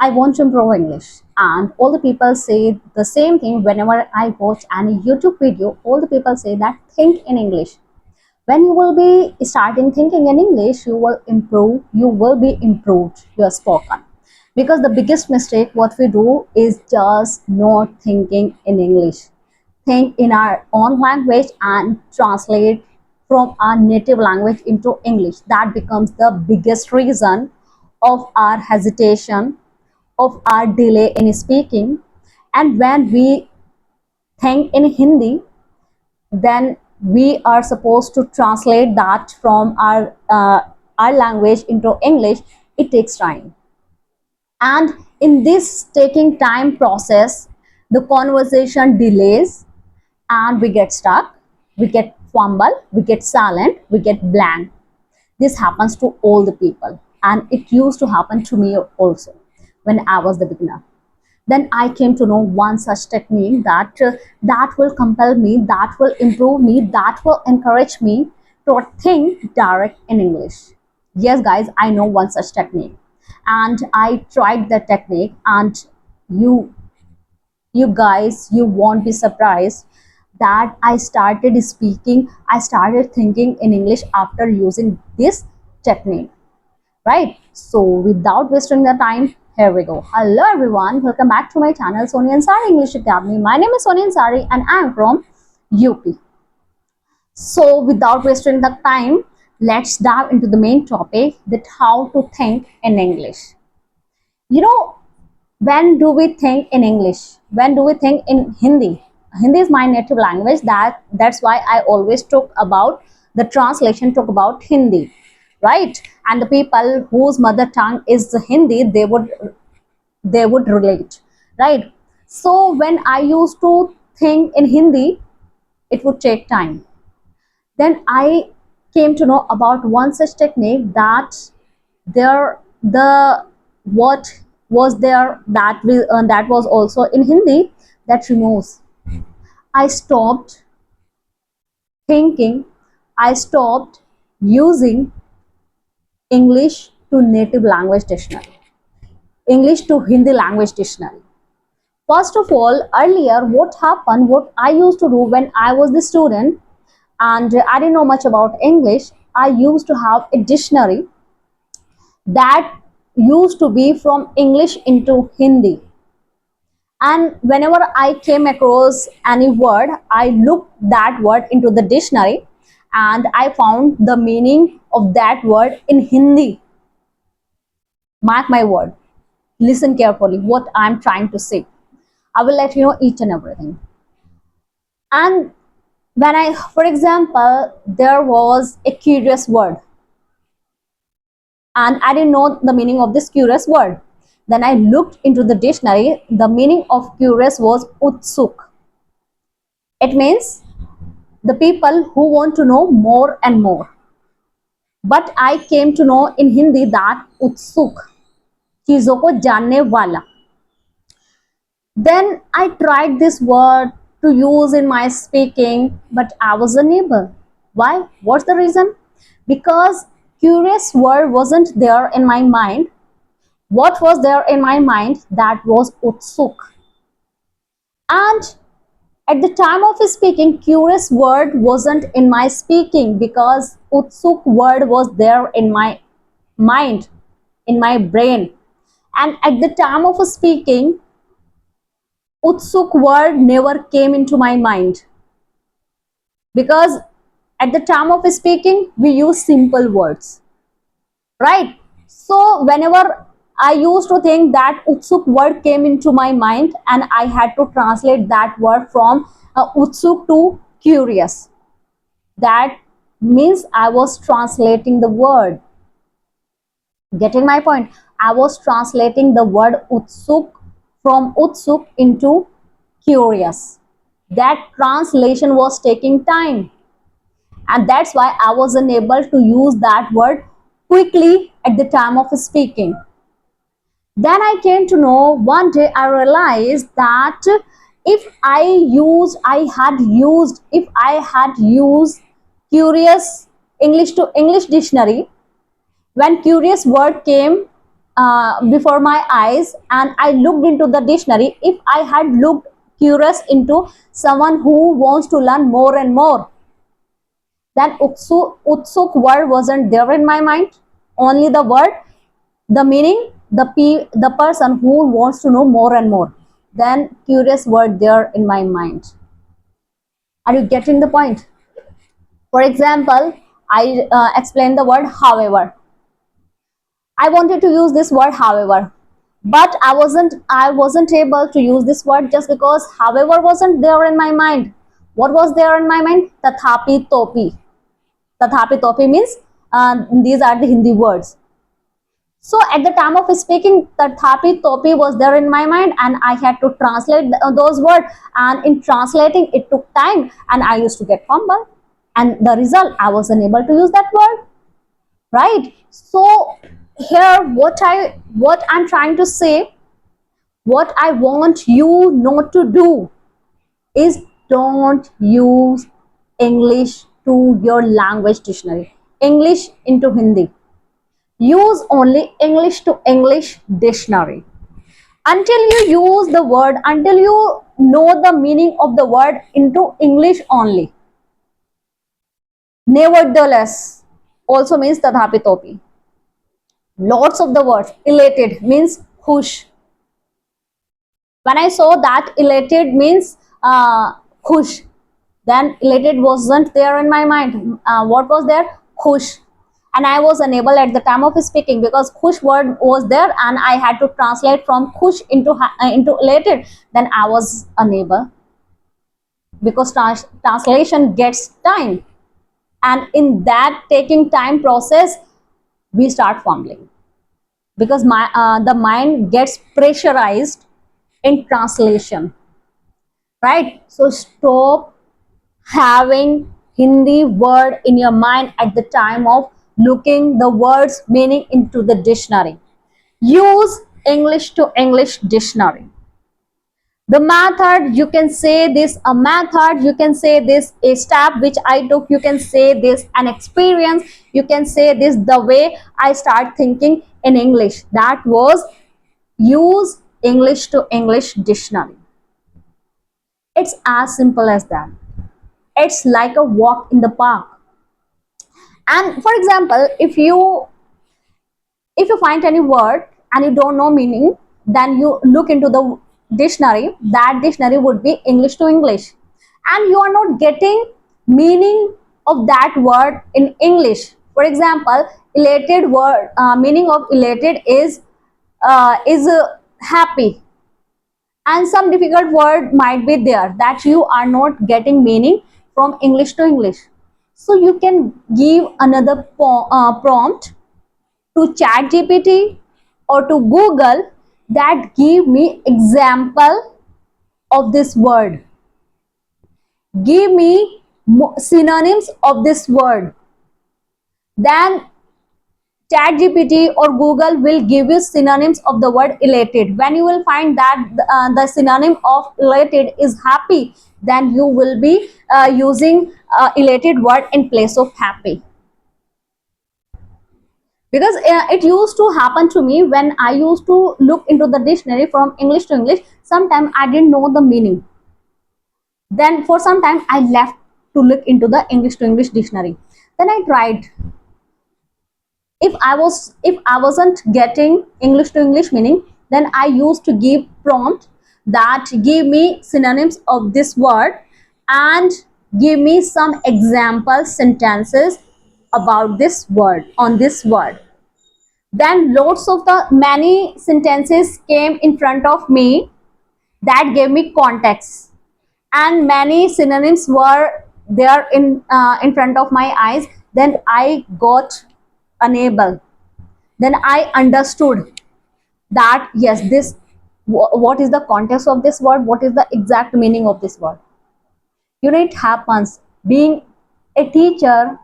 I want to improve English, and all the people say the same thing. Whenever I watch any YouTube video, all the people say that think in English. When you will be starting thinking in English, you will improve, you will be improved your spoken. Because the biggest mistake what we do is just not thinking in English. Think in our own language and translate from our native language into English. That becomes the biggest reason of our hesitation, of our delay in speaking. And when we think in Hindi, then we are supposed to translate that from our language into English. It takes time, and in this taking time process, the conversation delays, and we get stuck, we get fumble, we get silent, we get blank. This happens to all the people, and it used to happen to me also when I was the beginner. Then I came to know one such technique that will compel me, that will improve me, that will encourage me to think direct in English. Yes guys, I know one such technique, and I tried the technique, and you you guys, you won't be surprised that I started speaking, I started thinking in English after using this technique, right? So without wasting the time, here we go. Hello everyone, welcome back to my channel Sonia Ansari English Academy. My name is Sonia Ansari and I am from UP. So without wasting the time, let's dive into the main topic, that how to think in English. You know, when do we think in English? When do we think in Hindi? Hindi is my native language. That's why I always talk about the translation, talk about Hindi, right? And the people whose mother tongue is Hindi, they would relate, right? So when I used to think in Hindi, it would take time. Then I came to know about one such technique, that there the what was there that was also in Hindi, that removes. I stopped thinking, I stopped using English to native language dictionary, English to Hindi language dictionary. First of all, earlier, what happened, what I used to do when I was the student and I didn't know much about English, I used to have a dictionary that used to be from English into Hindi. And whenever I came across any word, I looked that word into the dictionary and I found the meaning of that word in Hindi. Mark my word. Listen carefully what I'm trying to say. I will let you know each and everything. And when for example, there was a curious word and I didn't know the meaning of this curious word. Then I looked into the dictionary. The meaning of curious was utsuk. It means the people who want to know more and more. But I came to know in Hindi that utsuk, चीजों को जानने वाला. Then I tried this word to use in my speaking, but I was unable. Why? What's the reason? Because curious word wasn't there in my mind. What was there in my mind? That was utsuk. And at the time of speaking, curious word wasn't in my speaking because utsuk word was there in my mind, in my brain. And at the time of speaking, utsuk word never came into my mind, because at the time of speaking we use simple words, right? So whenever I used to think that utsuk word came into my mind and I had to translate that word from utsuk to curious. That means I was translating the word. Getting my point? I was translating the word utsuk from utsuk into curious. That translation was taking time, and that's why I was unable to use that word quickly at the time of speaking. Then I came to know, one day I realized that if I had used curious English to English dictionary, when curious word came, before my eyes and I looked into the dictionary, if I had looked curious into someone who wants to learn more and more, then utsuk word wasn't there in my mind. Only the word, the meaning, the person who wants to know more and more. Then curious word there in my mind. Are you getting the point? For example, I explained the word however. I wanted to use this word however, but I wasn't able to use this word just because however wasn't there in my mind. What was there in my mind? Tathapi topi. Tathapi topi means these are the Hindi words. So at the time of speaking, Tathapi topi was there in my mind and I had to translate those words, and in translating it took time and I used to get fumble, and the result I was unable to use that word, right? So here what I'm trying to say, what I want you not to do is don't use English to your language dictionary, English into Hindi. Use only English to English dictionary. Until you use the word, until you know the meaning of the word into English only. Nevertheless also means tadhapi topi. Lots of the words. Elated means khush. When I saw that elated means khush, then elated wasn't there in my mind. What was there? Khush. And I was unable at the time of speaking because khush word was there and I had to translate from khush into elated. Then I was unable because translation gets time. And in that taking time process, we start fumbling because the mind gets pressurized in translation, right? So stop having Hindi word in your mind at the time of looking the words meaning into the dictionary. Use English to English dictionary. The method, you can say this a method, you can say this a step which I took, you can say this an experience, you can say this the way I start thinking in English. That was use English to English dictionary. It's as simple as that. It's like a walk in the park. And for example, if you find any word and you don't know meaning, then you look into the dictionary. That dictionary would be English to English, and you are not getting meaning of that word in English. For example, elated word, meaning of elated is happy, and some difficult word might be there that you are not getting meaning from English to English. So you can give another prompt to ChatGPT or to Google that give me example of this word. Give me synonyms of this word. Then ChatGPT or Google will give you synonyms of the word elated. When you will find that the synonym of elated is happy, then you will be using elated word in place of happy. Because it used to happen to me when I used to look into the dictionary from English to English. Sometimes I didn't know the meaning. Then for some time I left to look into the English to English dictionary. Then I tried. If I wasn't getting English to English meaning, then I used to give prompt that give me synonyms of this word and give me some example sentences about this word on this word. Then lots of the many sentences came in front of me that gave me context, and many synonyms were there in front of my eyes. Then I got unable, then I understood that yes, this what is the context of this word, what is the exact meaning of this word. You know, it happens being a teacher.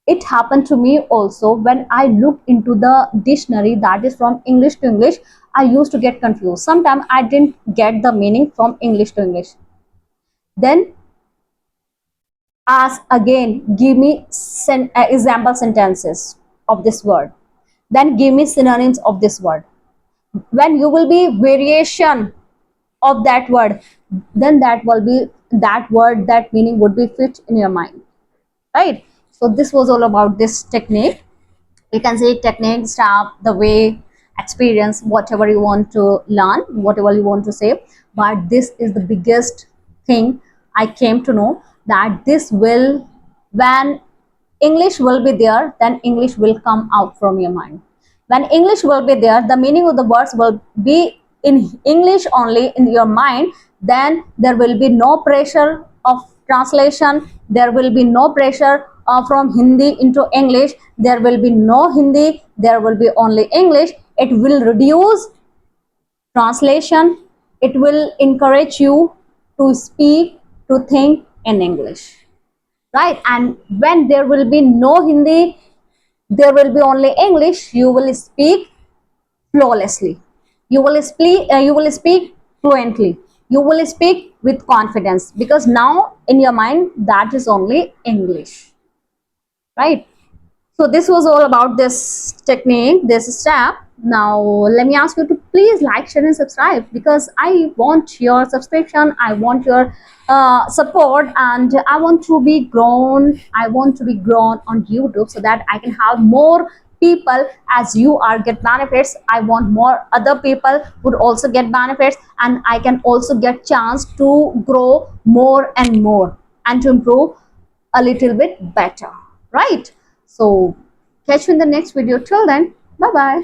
It happened to me also. When I looked into the dictionary that is from English to English, I used to get confused. Sometimes I didn't get the meaning from English to English. Then ask again, give me example sentences of this word. then give me synonyms of this word. When you will be variation of that word, then that will be that word, that meaning would be fit in your mind, right? So this was all about this technique. You can say technique, staff, the way, experience, whatever you want to learn, whatever you want to say. But this is the biggest thing I came to know, that this will, when English will be there, then English will come out from your mind. When English will be there, the meaning of the words will be in English only in your mind, then there will be no pressure of translation, there will be no pressure from Hindi into English, there will be no Hindi, there will be only English. It will reduce translation, it will encourage you to speak, to think in English, right? And when there will be no Hindi, there will be only English, you will speak flawlessly, you will speak fluently, you will speak with confidence, because now in your mind that is only English, right? So this was all about this technique, this step. Now let me ask you to please like, share and subscribe, because I want your subscription, I want your support, and I want to be grown, I want to be grown on YouTube, so that I can have more people as you are get benefits. I want more other people would also get benefits, and I can also get chance to grow more and more, and to improve a little bit better, right? So catch you in the next video. Till then, bye bye.